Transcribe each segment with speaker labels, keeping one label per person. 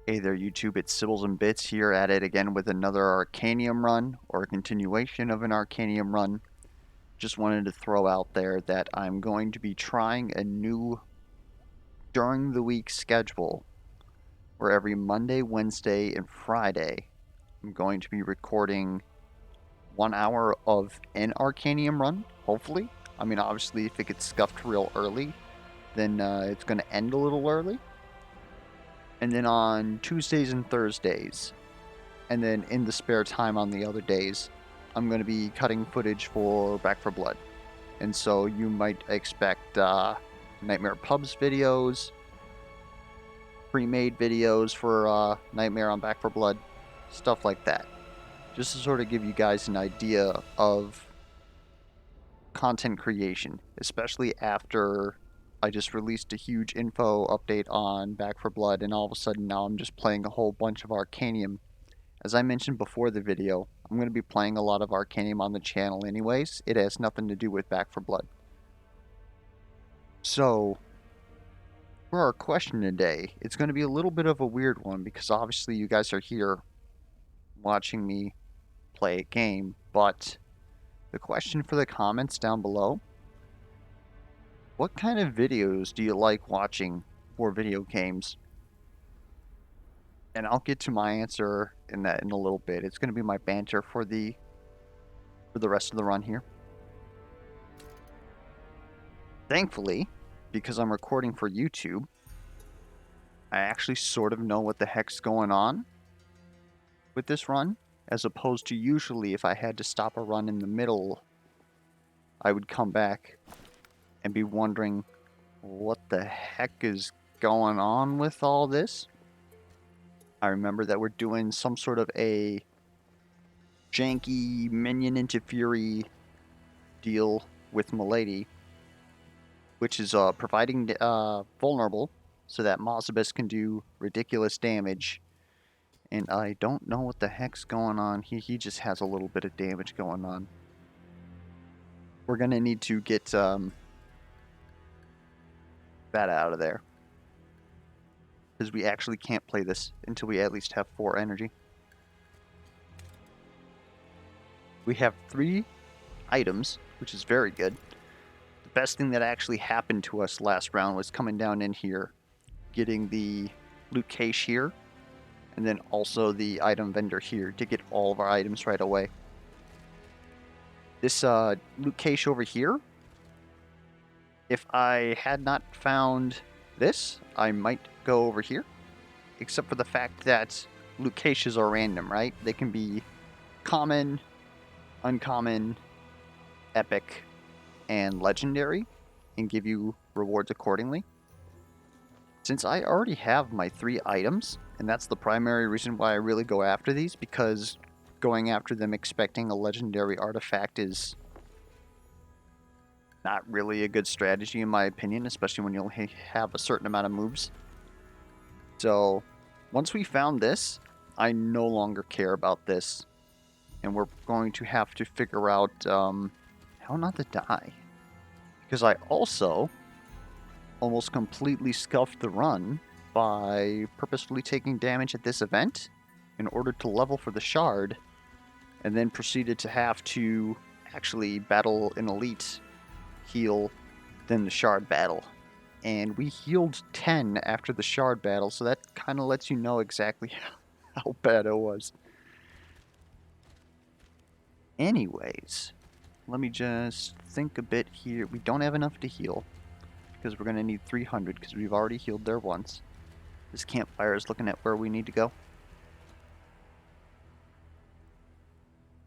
Speaker 1: Hey there YouTube, it's Sibbles and Bits here at it again with another Arcanium run, or a continuation of an Arcanium run. Just wanted to throw out there that I'm going to be trying a new during the week schedule where every Monday, Wednesday, and Friday I'm going to be recording 1 hour of an Arcanium run, hopefully. I mean, obviously if it gets scuffed real early, then it's going to end a little early. And then on Tuesdays and Thursdays, and then in the spare time on the other days, I'm going to be cutting footage for Back 4 Blood. And so you might expect Nightmare Pubs videos, pre-made videos for Nightmare on Back 4 Blood, stuff like that. Just to sort of give you guys an idea of content creation, especially after I just released a huge info update on Back 4 Blood, and all of a sudden now I'm just playing a whole bunch of Arcanium. As I mentioned before the video, I'm going to be playing a lot of Arcanium on the channel anyways. It has nothing to do with Back 4 Blood. So, for our question today, it's going to be a little bit of a weird one because obviously you guys are here watching me play a game, but the question for the comments down below, what kind of videos do you like watching for video games? And I'll get to my answer in that in a little bit. It's going to be my banter for the rest of the run here. Thankfully, because I'm recording for YouTube, I actually sort of know what the heck's going on with this run, as opposed to usually if I had to stop a run in the middle, I would come back and be wondering what the heck is going on with all this. I remember that we're doing some sort of a janky minion into fury deal with Moze-Lady, which is providing vulnerable so that Moze can do ridiculous damage. And I don't know what the heck's going on. He just has a little bit of damage going on. We're going to need to get that out of there, because we actually can't play this until we at least have 4 energy. We have 3 items, which is very good. The best thing that actually happened to us last round was coming down in here, getting the loot cache here, and then also the item vendor here to get all of our items right away. This loot cache over here, if I had not found this, I might go over here, except for the fact that loot caches are random, right? They can be common, uncommon, epic, and legendary, and give you rewards accordingly. Since I already have my 3 items, and that's the primary reason why I really go after these, because going after them expecting a legendary artifact is not really a good strategy in my opinion, especially when you only have a certain amount of moves. So once we found this, I no longer care about this, and we're going to have to figure out how not to die, because I also almost completely scuffed the run by purposefully taking damage at this event in order to level for the shard, and then proceeded to have to actually battle an elite, heal, then the shard battle. And we healed 10 after the shard battle, so that kind of lets you know exactly how bad it was. Anyways, let me just think a bit here. We don't have enough to heal, because we're going to need 300, because we've already healed there once. This campfire is looking at where we need to go.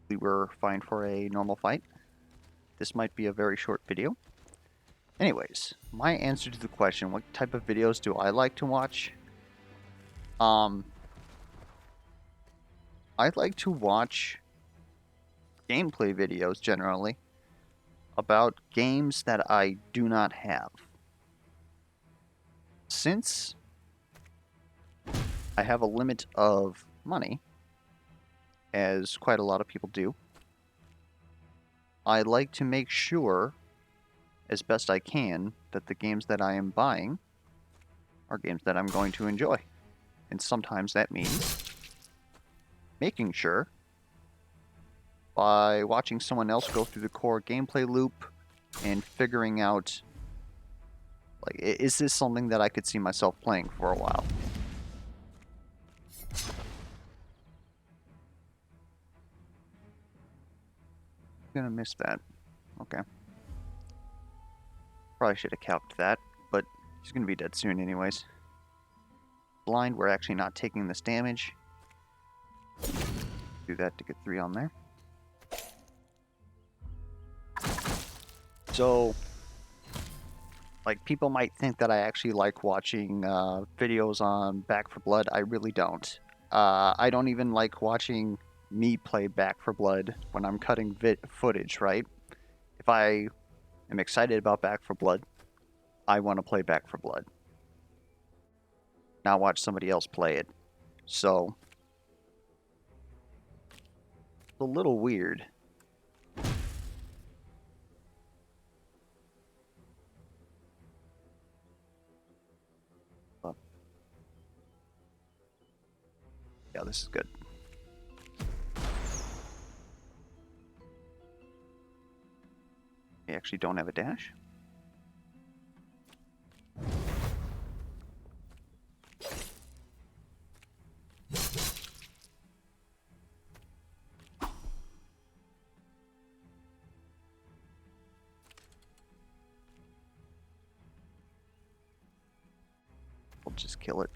Speaker 1: We were fine for a normal fight. This might be a very short video. Anyways, my answer to the question, what type of videos do I like to watch? I like to watch gameplay videos generally about games that I do not have. Since I have a limit of money, as quite a lot of people do, I like to make sure, as best I can, that the games that I am buying are games that I'm going to enjoy. And sometimes that means making sure by watching someone else go through the core gameplay loop and figuring out, like, is this something that I could see myself playing for a while? Gonna miss that. Okay. Probably should have calced that, but he's gonna be dead soon anyways. Blind, we're actually not taking this damage. Do that to get 3 on there. So, like, people might think that I actually like watching videos on Back 4 Blood. I really don't. I don't even like watching me play Back 4 Blood when I'm cutting footage, right? If I am excited about Back 4 Blood, I want to play Back 4 Blood, not watch somebody else play it. So, it's a little weird. But, yeah, this is good. We actually don't have a dash. We'll just kill it.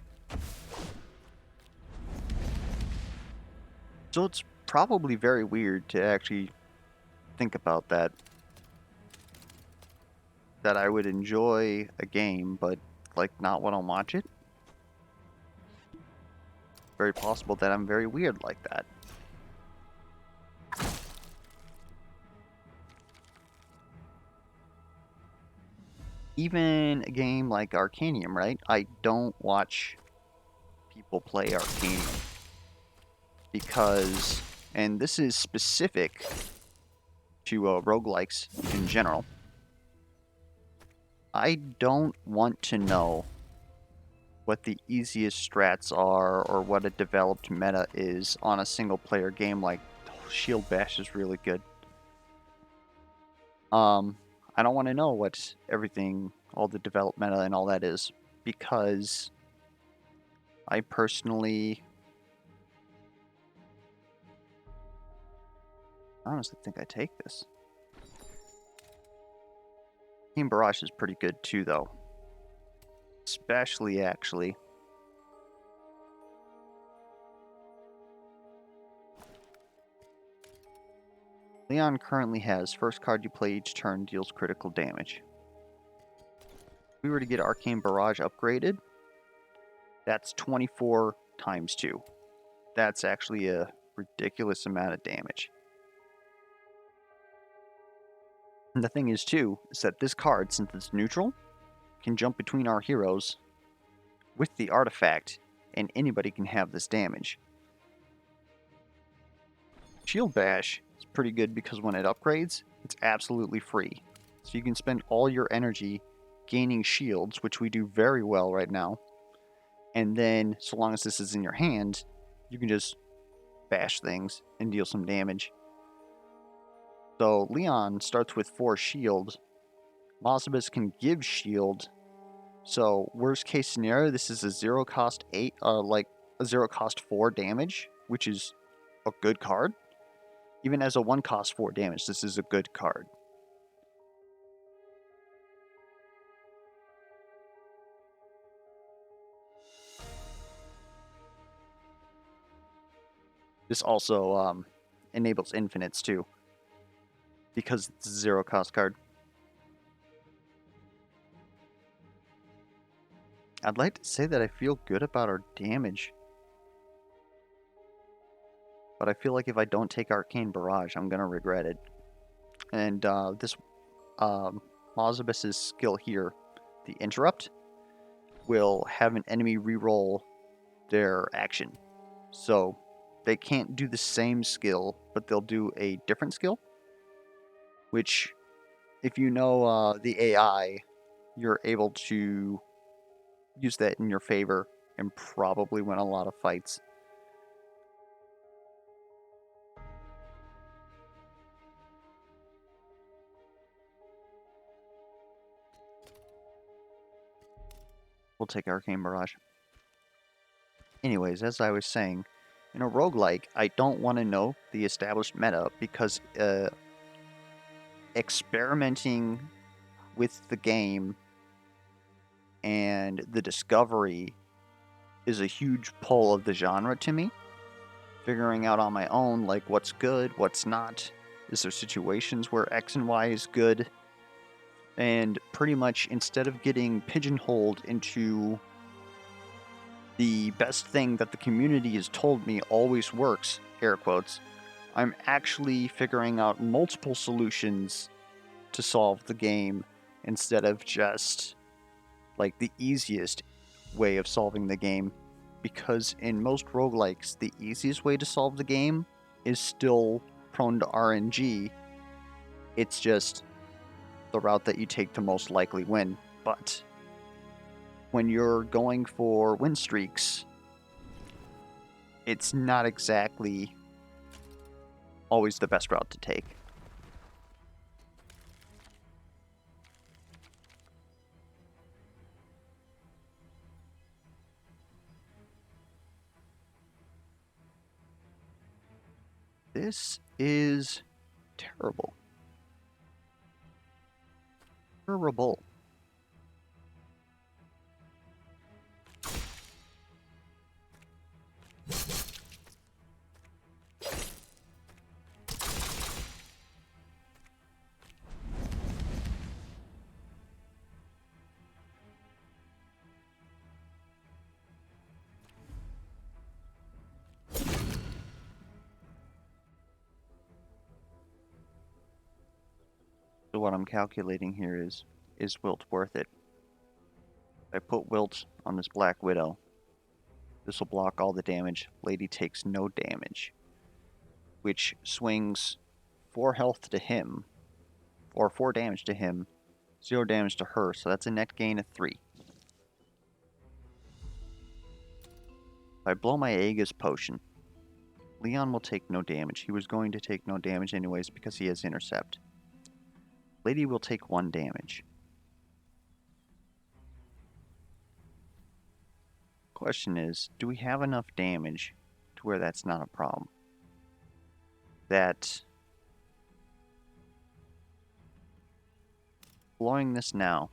Speaker 1: So it's probably very weird to actually think about that. That I would enjoy a game, but like not want to watch it. Very possible that I'm very weird like that. Even a game like Arcanium, right? I don't watch people play Arcanium because, and this is specific to roguelikes in general, I don't want to know what the easiest strats are or what a developed meta is on a single player game. Like Shield Bash is really good. I don't want to know what everything, all the developed meta and all that is, because I personally honestly think I take this. Team Barrage is pretty good too, though. Especially, actually. Leon currently has first card you play each turn deals critical damage. If we were to get Arcane Barrage upgraded, that's 24 times 2. That's actually a ridiculous amount of damage. And the thing is, too, is that this card, since it's neutral, can jump between our heroes with the artifact, and anybody can have this damage. Shield Bash is pretty good because when it upgrades, it's absolutely free. So you can spend all your energy gaining shields, which we do very well right now, and then, so long as this is in your hand, you can just bash things and deal some damage. So Leon starts with 4 shield. Moze-Lady can give shield. So worst case scenario, this is a 0 cost 8, like a 0 cost 4 damage, which is a good card. Even as a 1 cost 4 damage, this is a good card. This also enables infinites too, because it's a 0 cost card. I'd like to say that I feel good about our damage, but I feel like if I don't take Arcane Barrage, I'm going to regret it. And this Moze-Lady's skill here, the Interrupt, will have an enemy reroll their action. So they can't do the same skill, but they'll do a different skill, which, if you know the AI, you're able to use that in your favor and probably win a lot of fights. We'll take Arcane Barrage. Anyways, as I was saying, in a roguelike, I don't want to know the established meta because experimenting with the game and the discovery is a huge pull of the genre to me. Figuring out on my own, like, what's good, what's not. Is there situations where X and Y is good? And pretty much instead of getting pigeonholed into the best thing that the community has told me always works, air quotes, I'm actually figuring out multiple solutions to solve the game instead of just like the easiest way of solving the game. Because in most roguelikes, the easiest way to solve the game is still prone to RNG. It's just the route that you take to most likely win. But when you're going for win streaks, it's not exactly always the best route to take. This is terrible. Terrible. So what I'm calculating here is Wilt worth it? If I put Wilt on this Black Widow, this will block all the damage. Lady takes no damage, which swings 4 health to him, or 4 damage to him, 0 damage to her, so that's a net gain of 3. If I blow my Aegis potion, Leon will take no damage. He was going to take no damage anyways because he has Intercept. Lady will take 1 damage. Question is, do we have enough damage to where that's not a problem? That blowing this now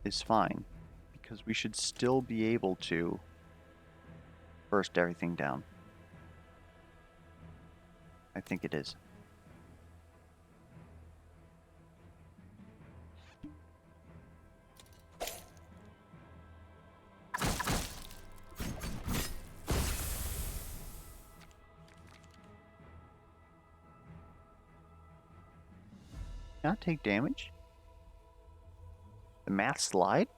Speaker 1: is fine, because we should still be able to burst everything down. I think it is. Not take damage? The math slide?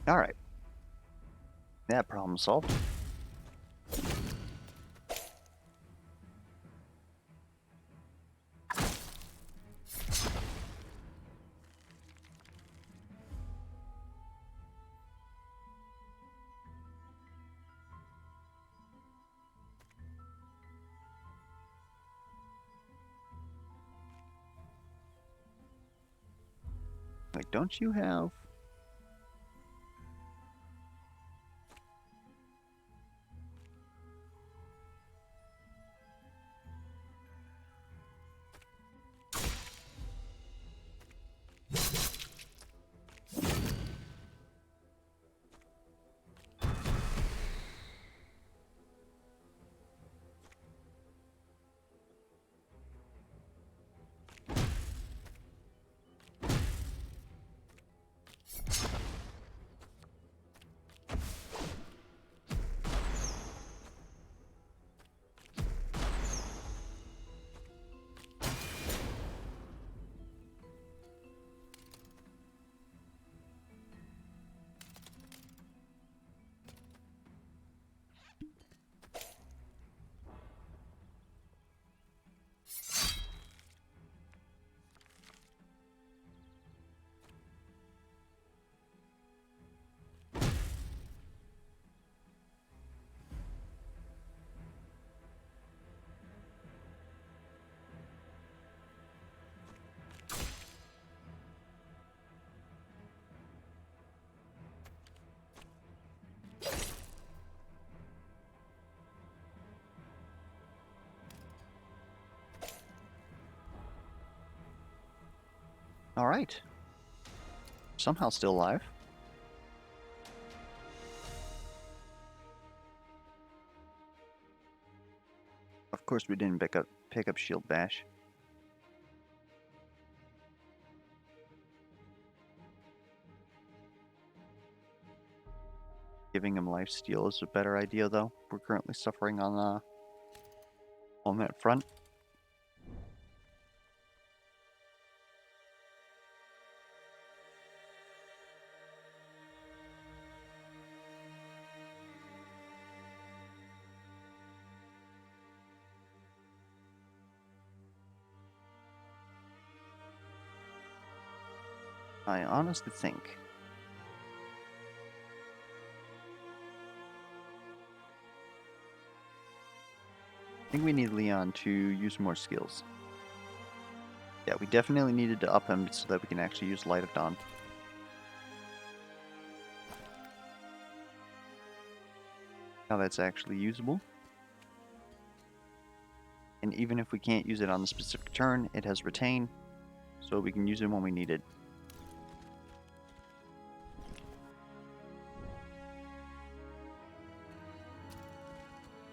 Speaker 1: Alright. That problem solved. Like, don't you have... Alright. Somehow still alive. Of course we didn't pick up Shield Bash. Giving him lifesteal is a better idea though. We're currently suffering on that front. I honestly think we need Leon to use more skills. Yeah, we definitely needed to up him so that we can actually use Light of Dawn. Now that's actually usable. And even if we can't use it on the specific turn, it has Retain, so we can use it when we need it.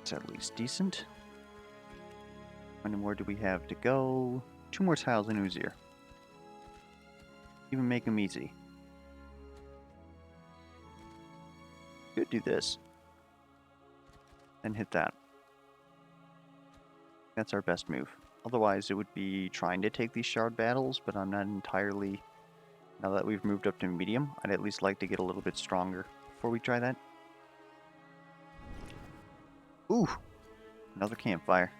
Speaker 1: It's at least decent. How many more do we have to go? 2 more tiles in Uzier. Even make them easy. Could do this. And hit that. That's our best move. Otherwise, it would be trying to take these shard battles, but I'm not entirely... Now that we've moved up to medium, I'd at least like to get a little bit stronger before we try that. Ooh! Another campfire.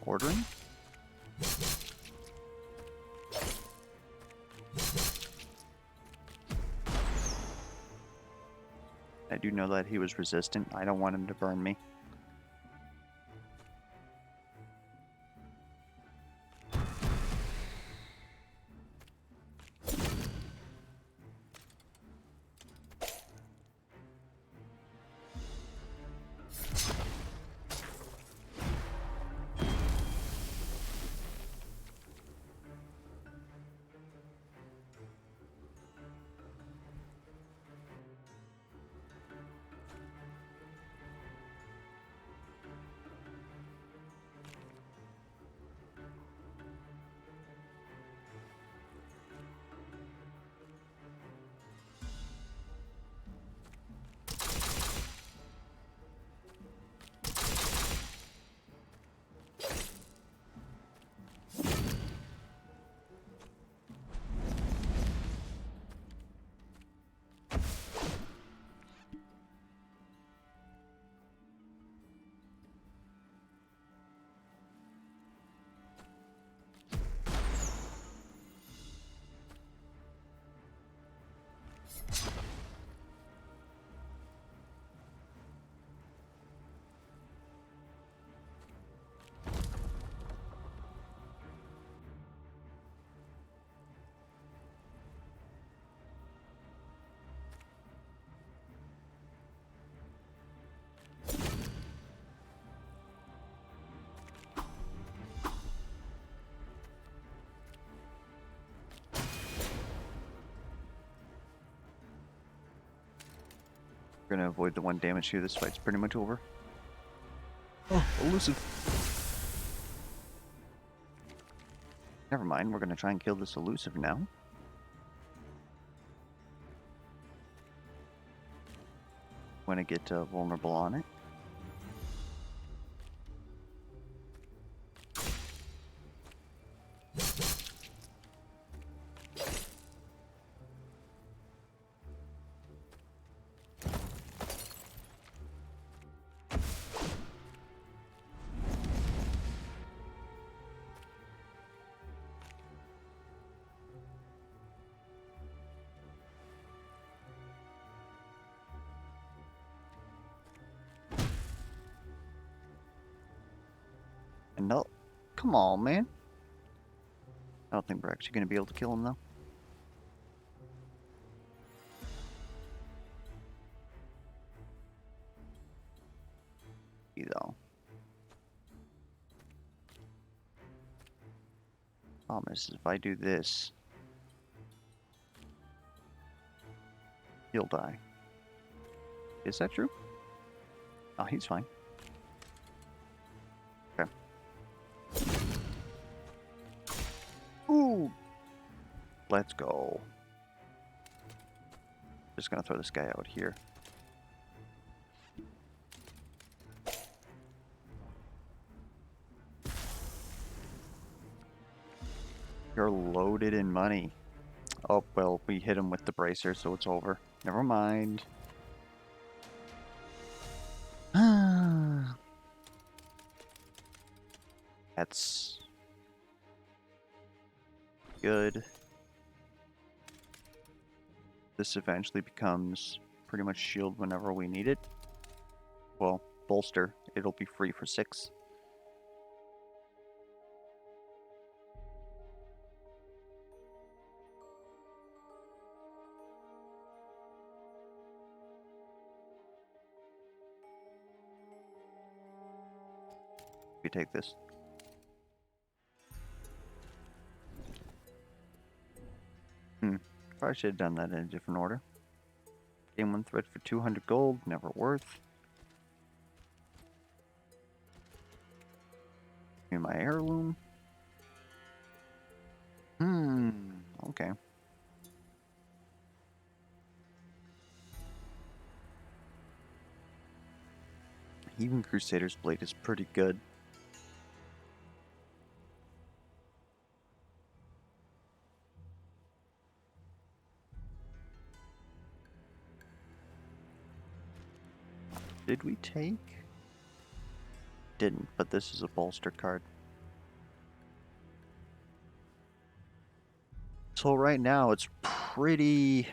Speaker 1: Ordering. I do know that he was resistant. I don't want him to burn me. We're gonna avoid the 1 damage here. This fight's pretty much over. Oh, elusive. Never mind, we're gonna try and kill this elusive now. Wanna get vulnerable on it. And no, come on, man. I don't think we're actually going to be able to kill him, though. Though. Problem is, if I do this, he'll die. Is that true? Oh, he's fine. Okay. Ooh! Let's go. Just gonna throw this guy out here. You're loaded in money. Oh, well, we hit him with the bracer, so it's over. Never mind. That's good. This eventually becomes pretty much shield whenever we need it. Well, bolster. It'll be free for 6. We take this. Probably should have done that in a different order. Gain 1 thread for 200 gold, never worth. Give me my heirloom. Okay. Even Crusader's Blade is pretty good. Did we take? Didn't, but this is a bolster card. So right now it's pretty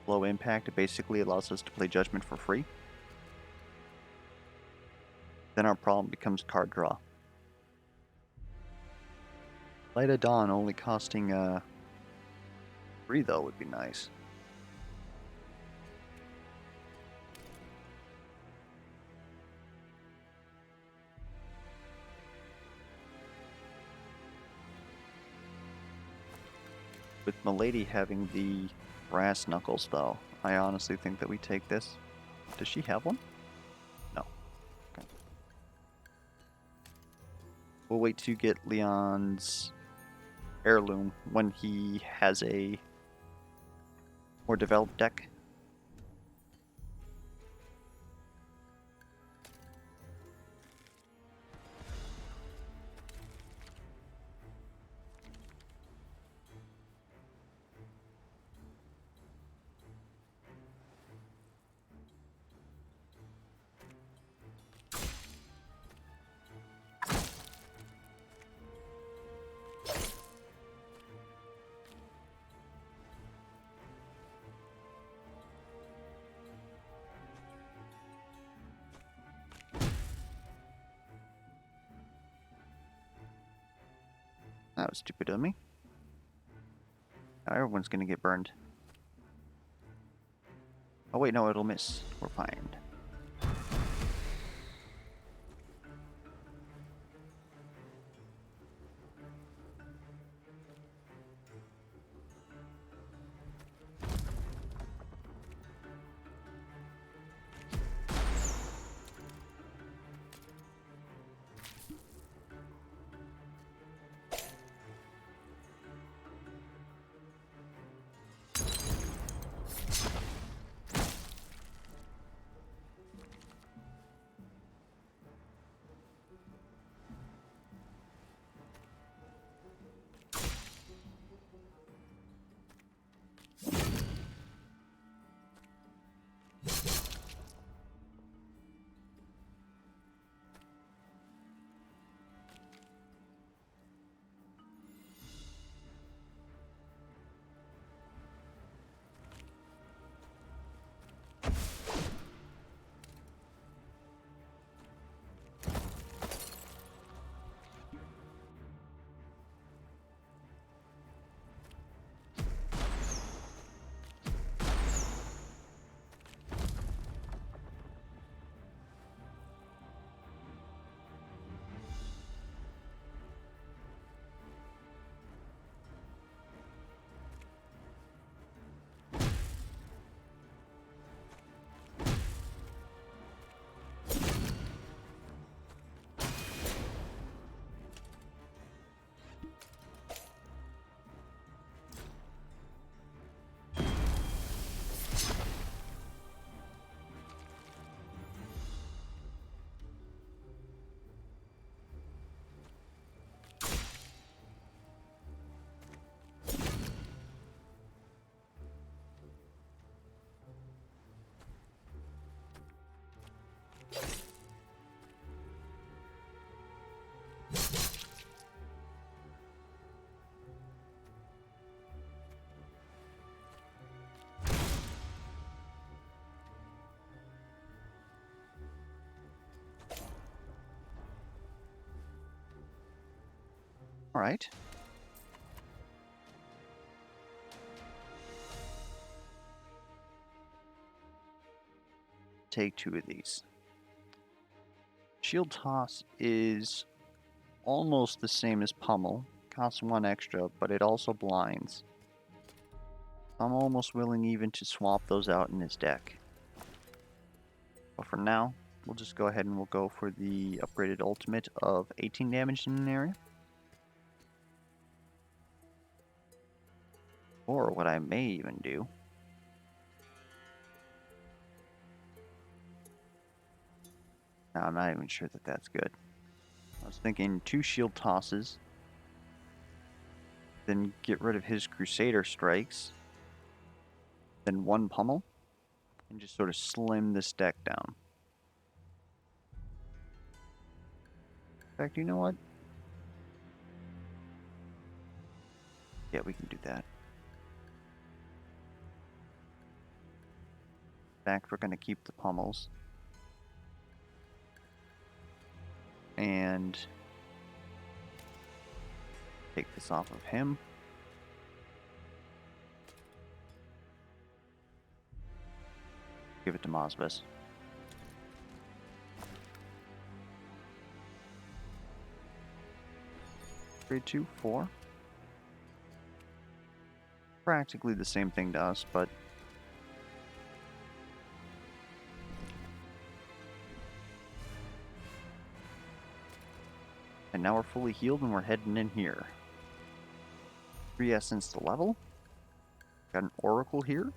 Speaker 1: low impact. It basically allows us to play Judgment for free. Then our problem becomes card draw. Light of Dawn only costing 3 though would be nice. With Milady having the brass knuckles though, I honestly think that we take this. Does she have one? No. Okay. We'll wait to get Leon's heirloom when he has a more developed deck. That was stupid of me. Now everyone's gonna get burned. Oh wait, no, it'll miss. We're fine. Alright. Take 2 of these. Shield Toss is almost the same as Pummel. Costs 1 extra, but it also blinds. I'm almost willing even to swap those out in his deck. But for now, we'll just go ahead and we'll go for the upgraded ultimate of 18 damage in an area. Or what I may even do... No, I'm not even sure that that's good. I was thinking 2 shield tosses, then get rid of his Crusader strikes, then 1 pummel, and just sort of slim this deck down. In fact, you know what? Yeah, we can do that. In fact, we're going to keep the pummels. And take this off of him. Give it to Moze-Lady. Grade 2, 4. Practically the same thing to us, but and now we're fully healed and we're heading in here. 3 essence to level. Got an oracle here.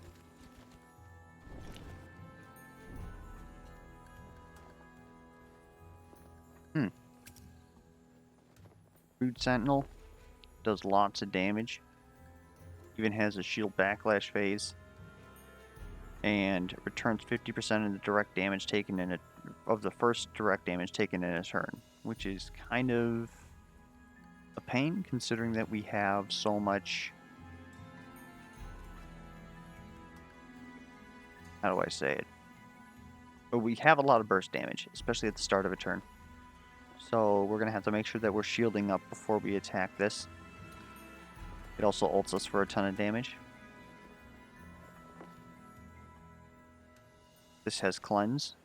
Speaker 1: Food Sentinel does lots of damage. Even has a shield backlash phase. And returns 50% of the direct damage taken in it of the first direct damage taken in a turn, which is kind of a pain considering that we have so much. How do I say it? But we have a lot of burst damage, especially at the start of a turn. So we're going to have to make sure that we're shielding up before we attack this. It also ults us for a ton of damage. This has Cleanse.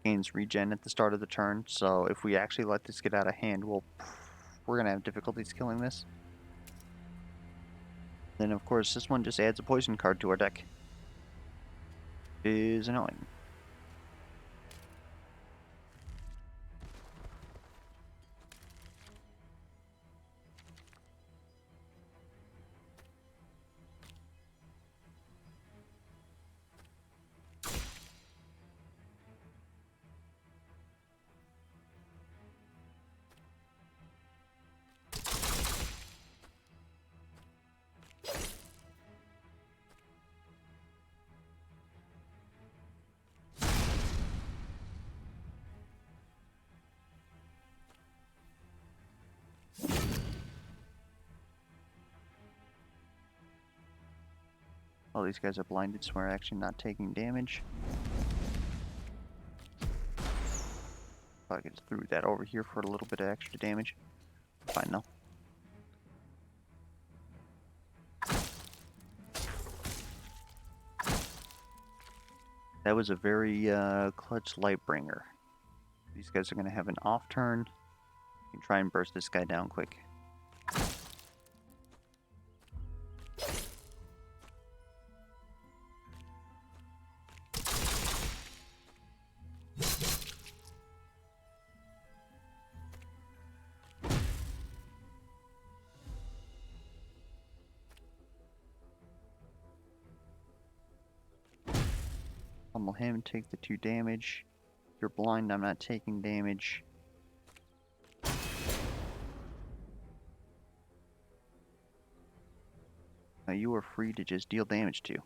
Speaker 1: Gains regen at the start of the turn, so if we actually let this get out of hand, we're going to have difficulties killing this. Then of course this one just adds a poison card to our deck. Is annoying. All these guys are blinded, so we're actually not taking damage. I just threw that over here for a little bit of extra damage. Fine though. That was a very clutch Lightbringer. These guys are going to have an off turn. You can try and burst this guy down quick. Pummel him, take the 2 damage. If you're blind, I'm not taking damage. Now you are free to just deal damage to.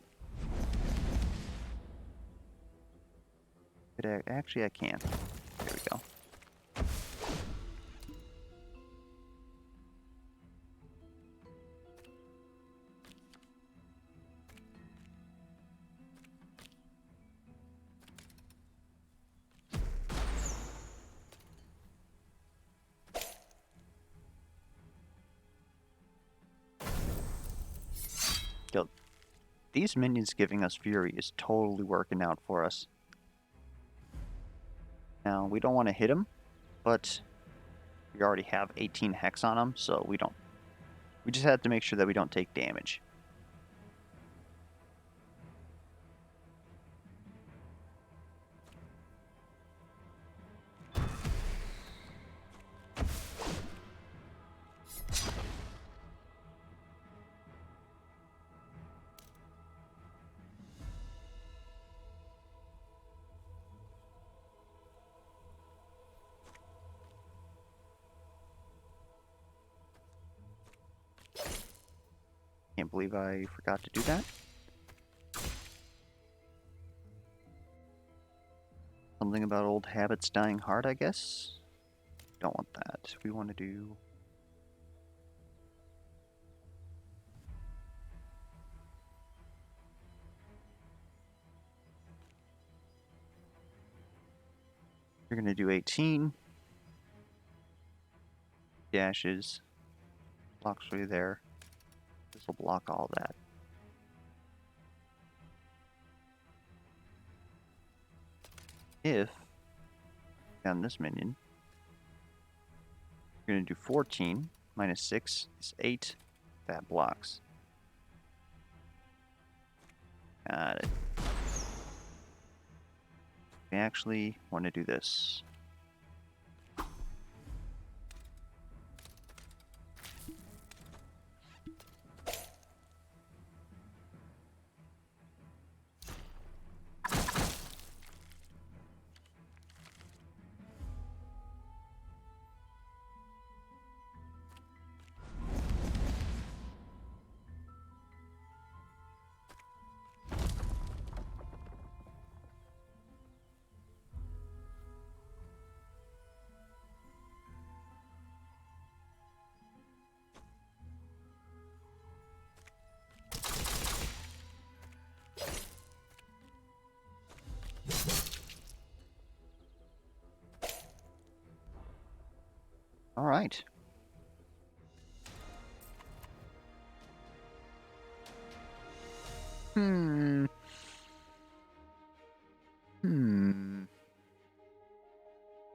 Speaker 1: Actually, I can. There we go. these minions giving us Fury is totally working out for us. Now, we don't want to hit him, but we already have 18 Hex on him, so we just have to make sure that we don't take damage. Can't believe I forgot to do that. Something about old habits dying hard, I guess. Don't want that. We want to do... We're going to do 18. Dashes. Blocks right there. This will block all that. If, on this minion, we're going to do 14. Minus 6 is 8. That blocks. Got it. We actually want to do this. All right.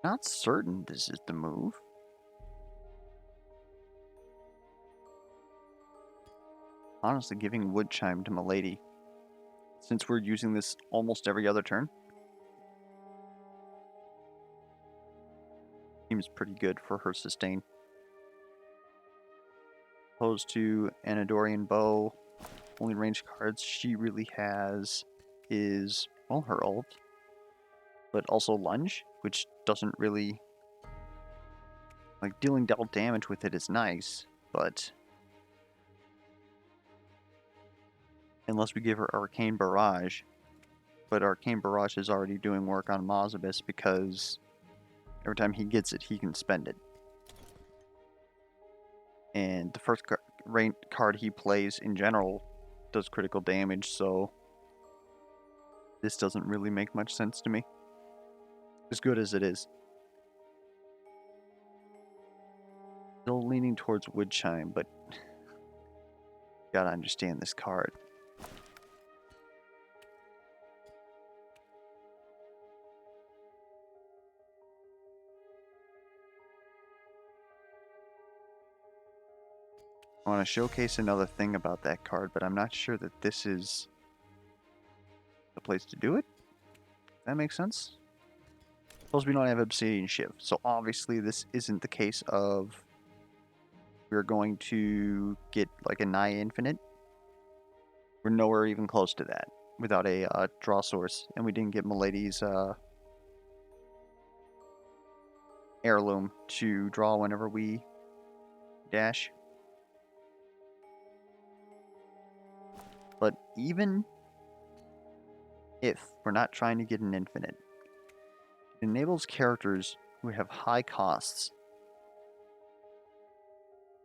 Speaker 1: Not certain this is the move. Honestly, giving Wood Chime to Milady, since we're using this almost every other turn, seems pretty good for her sustain. Opposed to Anadorian Bow, only range cards she really has is, well, her ult, but also Lunge, which doesn't really... Like, dealing double damage with it is nice, but... Unless we give her Arcane Barrage. But Arcane Barrage is already doing work on Mozabis because every time he gets it, he can spend it. And the first card he plays in general does critical damage, so this doesn't really make much sense to me. As good as it is. Still leaning towards Wood Chime, but gotta understand this card. I want to showcase another thing about that card, but I'm not sure that this is the place to do it. Does that make sense? Suppose we don't have Obsidian Shiv, so obviously this isn't the case of we're going to get like a nigh infinite. We're nowhere even close to that without a draw source, and we didn't get Milady's heirloom to draw whenever we dash. But even if we're not trying to get an infinite, it enables characters who have high costs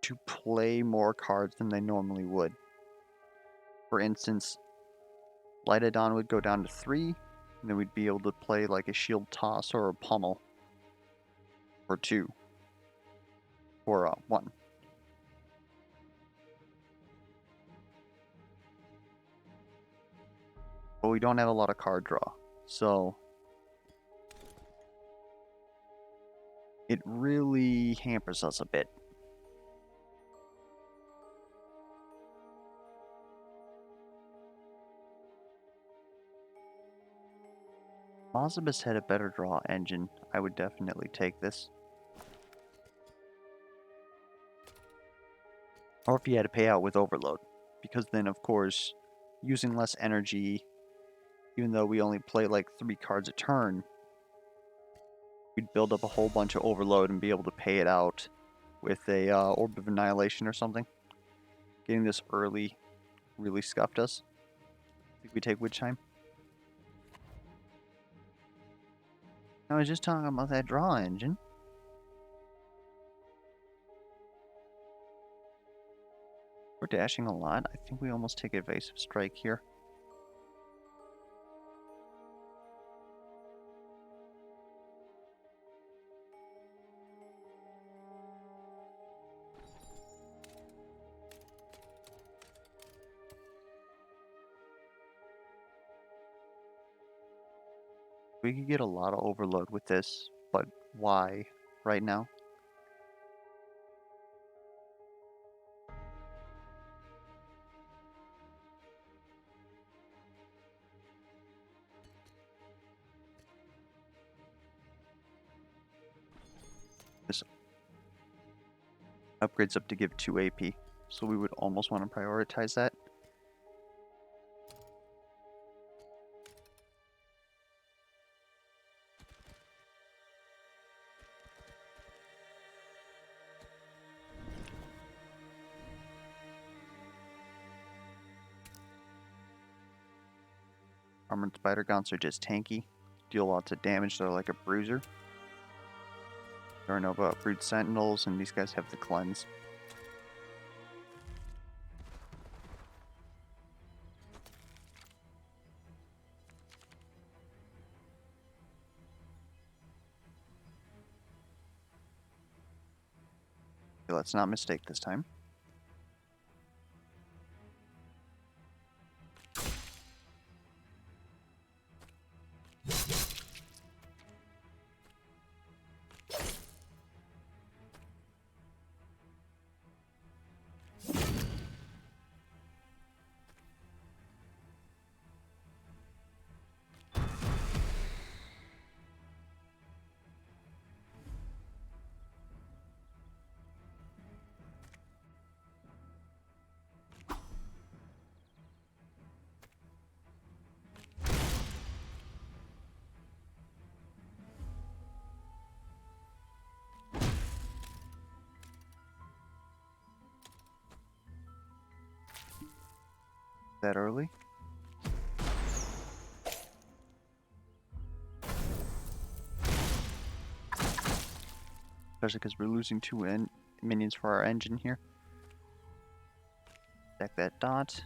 Speaker 1: to play more cards than they normally would. For instance, Lightodon would go down to 3, and then we'd be able to play like a Shield Toss or a Pummel for 2, or 1. but we don't have a lot of card draw. So it really hampers us a bit. Mazabas had a better draw engine. I would definitely take this. Or if you had to pay out with overload. Because then, of course, using less energy, even though we only play like 3 cards a turn, we'd build up a whole bunch of overload and be able to pay it out with a Orb of Annihilation or something. Getting this early really scuffed us. I think we take Witch Time. I was just talking about that draw engine. We're dashing a lot. I think we almost take Evasive Strike here. We could get a lot of overload with this, but why right now? This upgrades up to give 2 AP, so we would almost want to prioritize that. Armored Spider Gaunts are just tanky, deal lots of damage, they're like a bruiser. There are no Brood Sentinels, and these guys have the cleanse. Okay, let's not mistake this time. That early. Especially because we're losing 2 minions for our engine here. Stack that dot.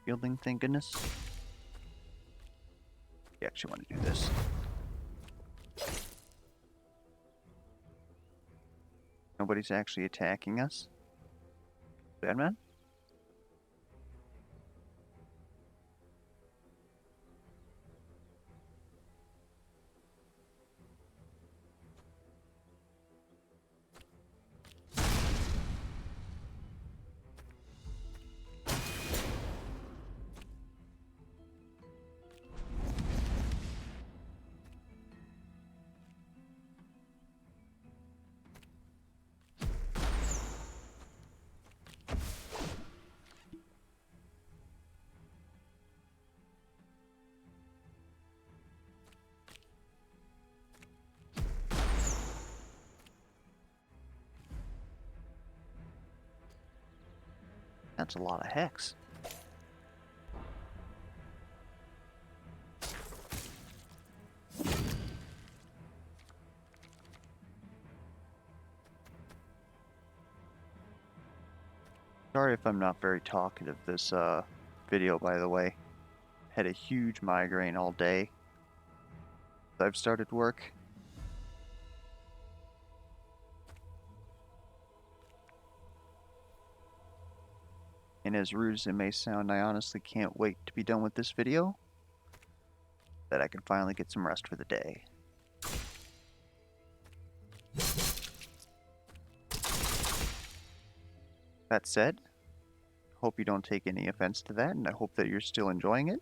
Speaker 1: Fielding, thank goodness. We actually want to do this. Nobody's actually attacking us. Badman? That's a lot of hex. Sorry if I'm not very talkative this video, by the way. Had a huge migraine all day. I've started work. And as rude as it may sound, I honestly can't wait to be done with this video, that I can finally get some rest for the day. That said, hope you don't take any offense to that, and I hope that you're still enjoying it.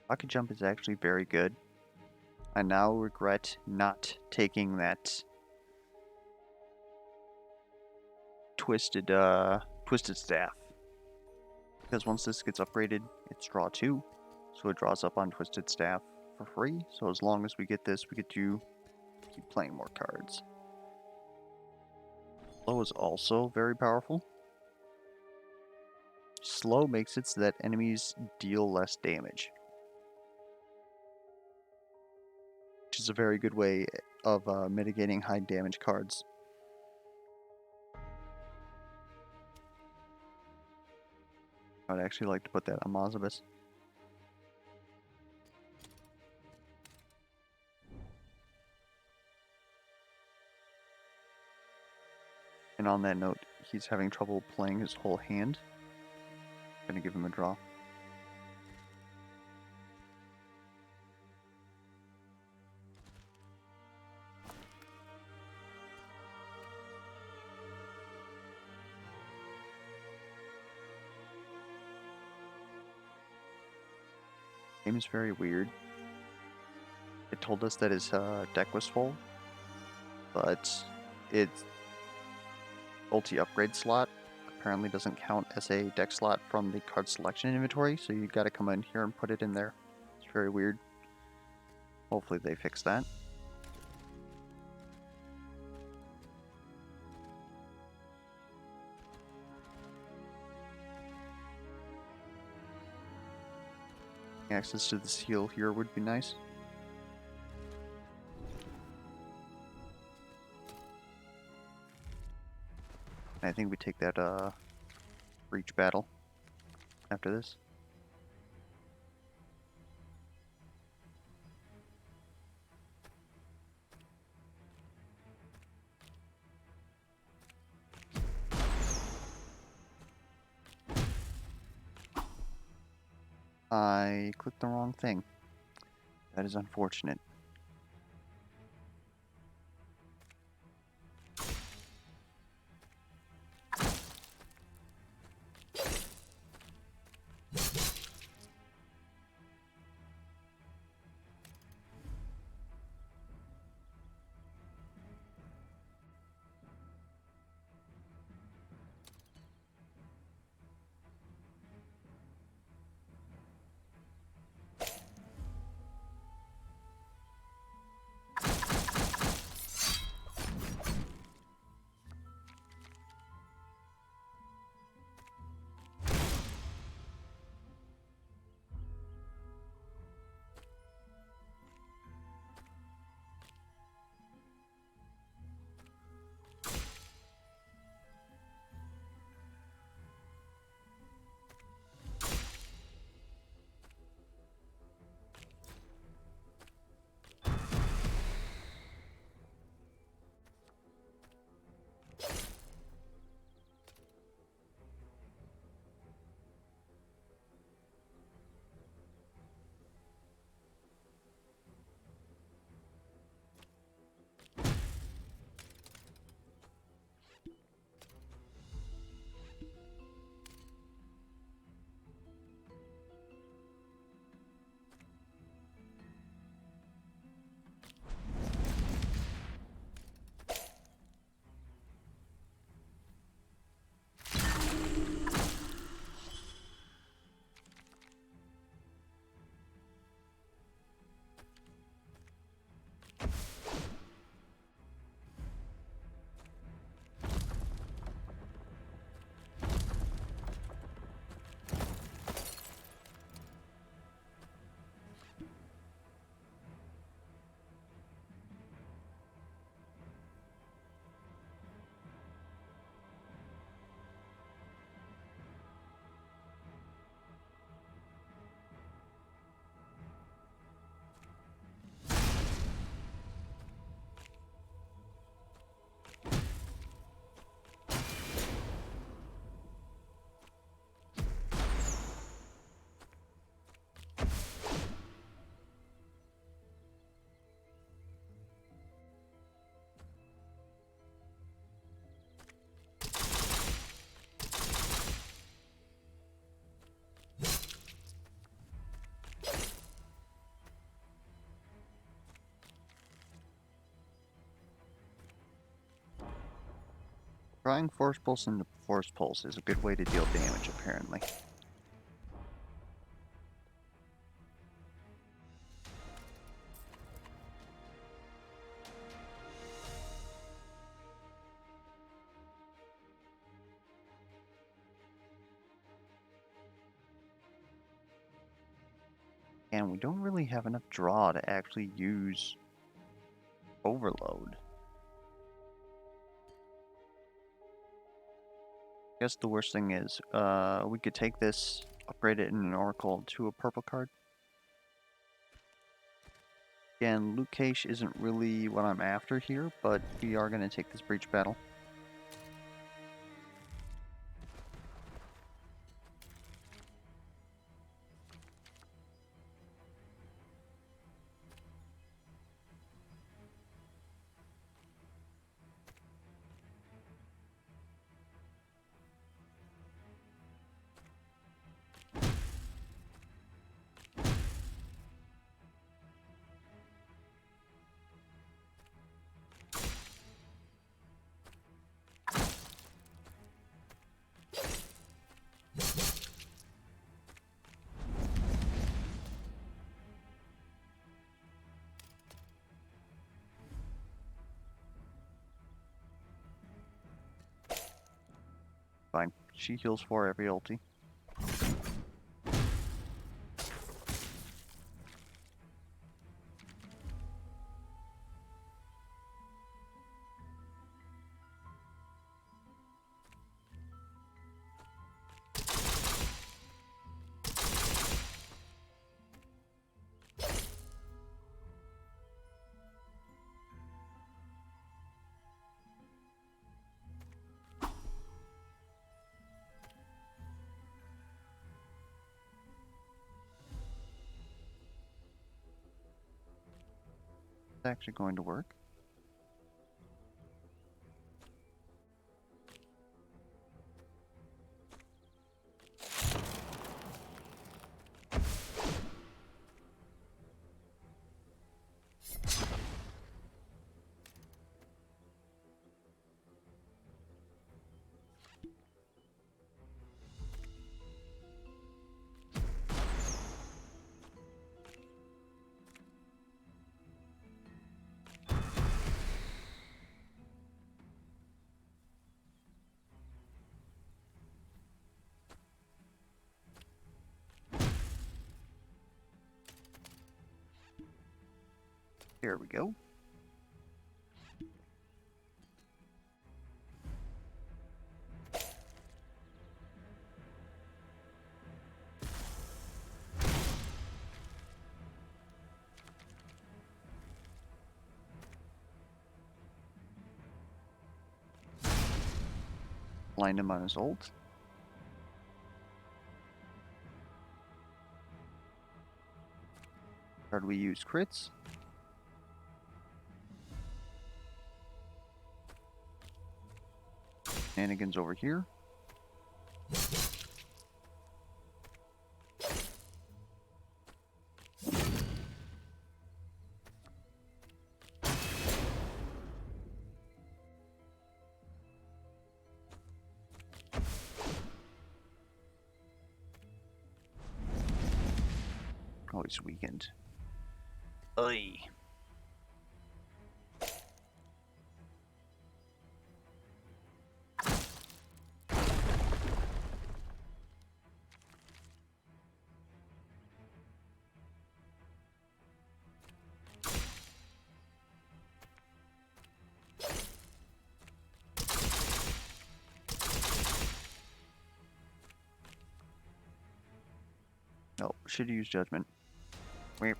Speaker 1: Pocket jump is actually very good. I now regret not taking that twisted staff, because once this gets upgraded, it's draw 2, so it draws up on twisted staff for free. So as long as we get this, we get to keep playing more cards. Slow is also very powerful. Slow makes it so that enemies deal less damage, which is a very good way of mitigating high damage cards. I would actually like to put that on Moze-Lady. And on that note, he's having trouble playing his whole hand. I'm gonna give him a draw. Game is very weird. It told us that his deck was full, but its ulti upgrade slot apparently doesn't count as a deck slot from the card selection inventory, so you gotta come in here and put it in there. It's very weird. Hopefully they fix that. Access to the seal here would be nice. I think we take that breach battle after this. I clicked the wrong thing. That is unfortunate. Trying Force Pulse into Force Pulse is a good way to deal damage, apparently. And we don't really have enough draw to actually use Overload. I guess the worst thing is, we could take this, upgrade it in an Oracle to a purple card. Again, Loot Cache isn't really what I'm after here, but we are going to take this Breach Battle. Fine. She heals for every ulti. It's actually going to work. Here we go. Blind him on his ult. Card we use crits. Shenanigans over here. Oh, he's weakened. Oy. Oh, should use Judgment. Weep.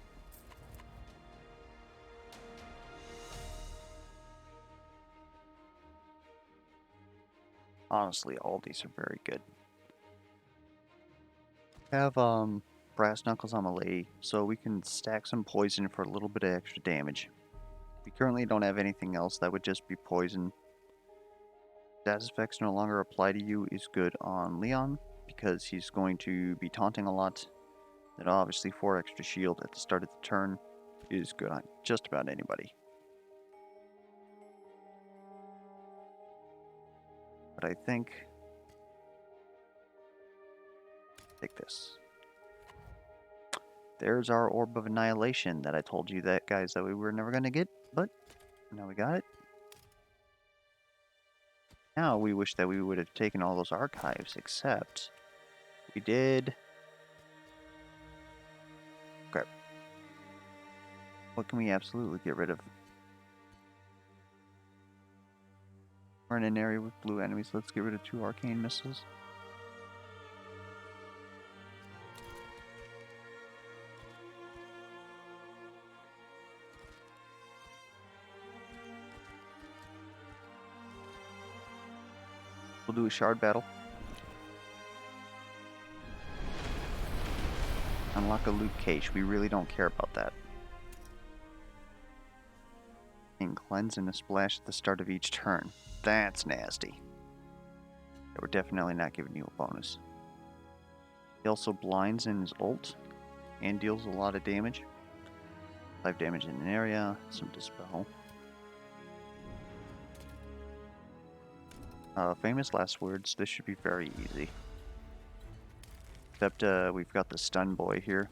Speaker 1: Honestly, all these are very good. Have Brass Knuckles on the Lady, so we can stack some poison for a little bit of extra damage. We currently don't have anything else that would just be poison. Status effects no longer apply to you is good on Leon, because he's going to be taunting a lot. Then obviously 4 extra shield at the start of the turn is good on just about anybody. But I think... Take this. There's our Orb of Annihilation that I told you that, guys, that we were never going to get, but now we got it. Now we wish that we would have taken all those archives, except we did... Okay. What can we absolutely get rid of? We're in an area with blue enemies. Let's get rid of 2 arcane missiles. We'll do a shard battle. Unlock a loot cache. We really don't care about that. And cleanse and a splash at the start of each turn. That's nasty. Yeah, we're definitely not giving you a bonus. He also blinds in his ult and deals a lot of damage. 5 damage in an area, some dispel. Famous last words. This should be very easy. Except we've got the stun boy here.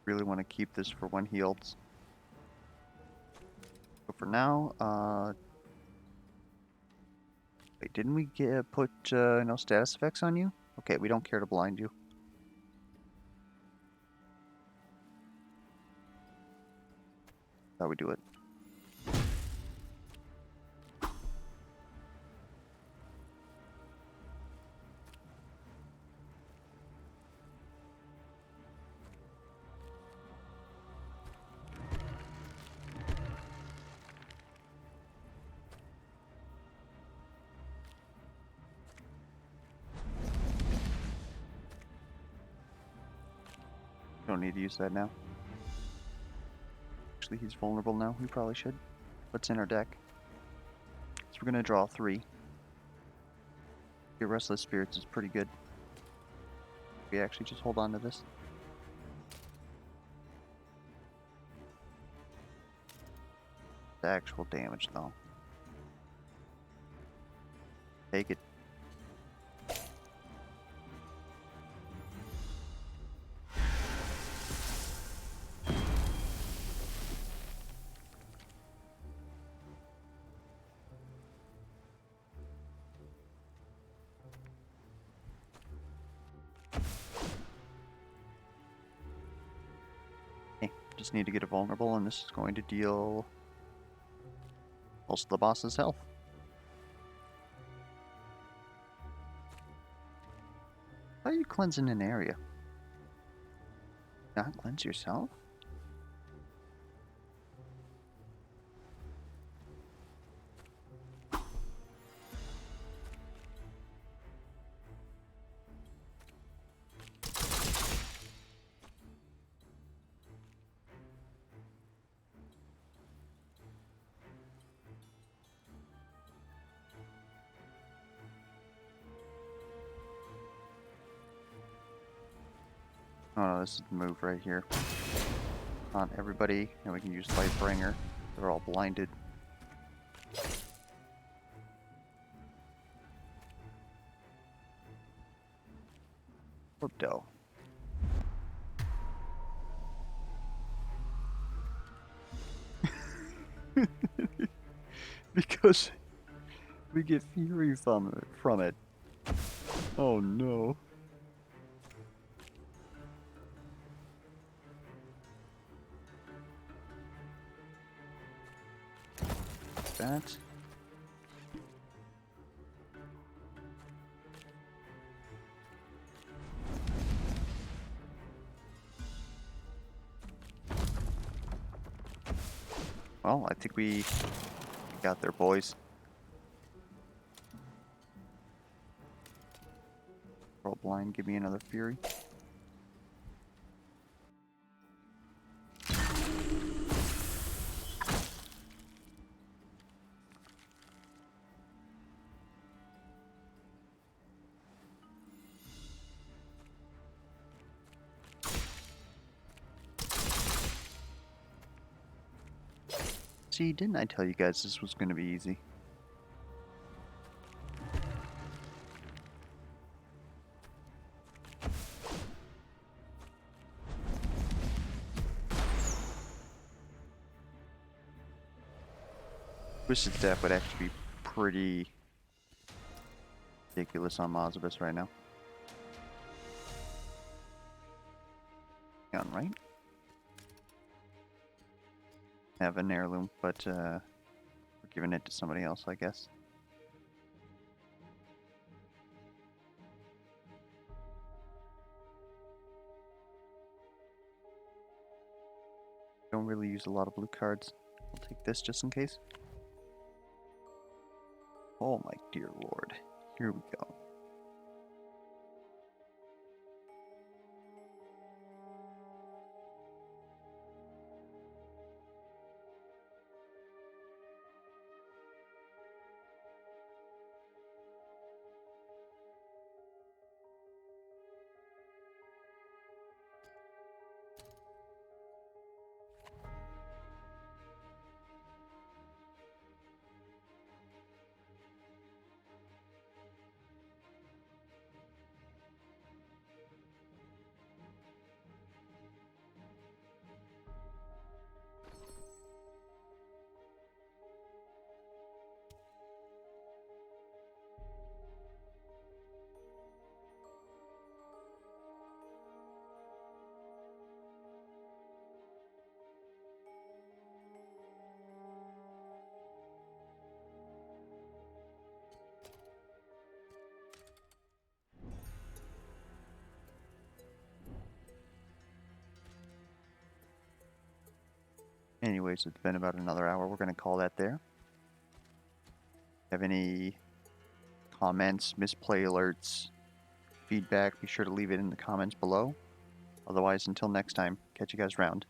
Speaker 1: Really want to keep this for when he ults. But for now, wait, didn't we put no status effects on you? Okay, we don't care to blind you. How we do it. Don't need to use that now. Actually, he's vulnerable now. We probably should. What's in our deck? So we're going to draw 3. Your Restless Spirits is pretty good. We actually just hold on to this. The actual damage, though. Take it. Just need to get a vulnerable, and this is going to deal most of the boss's health. How are you cleansing an area? Not cleanse yourself? Oh no, this is the move right here. On everybody, and we can use Lightbringer. They're all blinded. Whoopdo. Because we get fury from it. Oh no. That. Well, I think we got there, boys. Roll blind, give me another fury. See, didn't I tell you guys this was going to be easy? Twisted Staff would actually be pretty ridiculous on Mozibus right now. Gun, right? Have an heirloom, but we're giving it to somebody else, I guess. Don't really use a lot of blue cards. I'll take this just in case. Oh my dear lord. Here we go. Anyways, it's been about another hour. We're going to call that there. Have any comments, misplay alerts, feedback, be sure to leave it in the comments below. Otherwise, until next time, catch you guys around.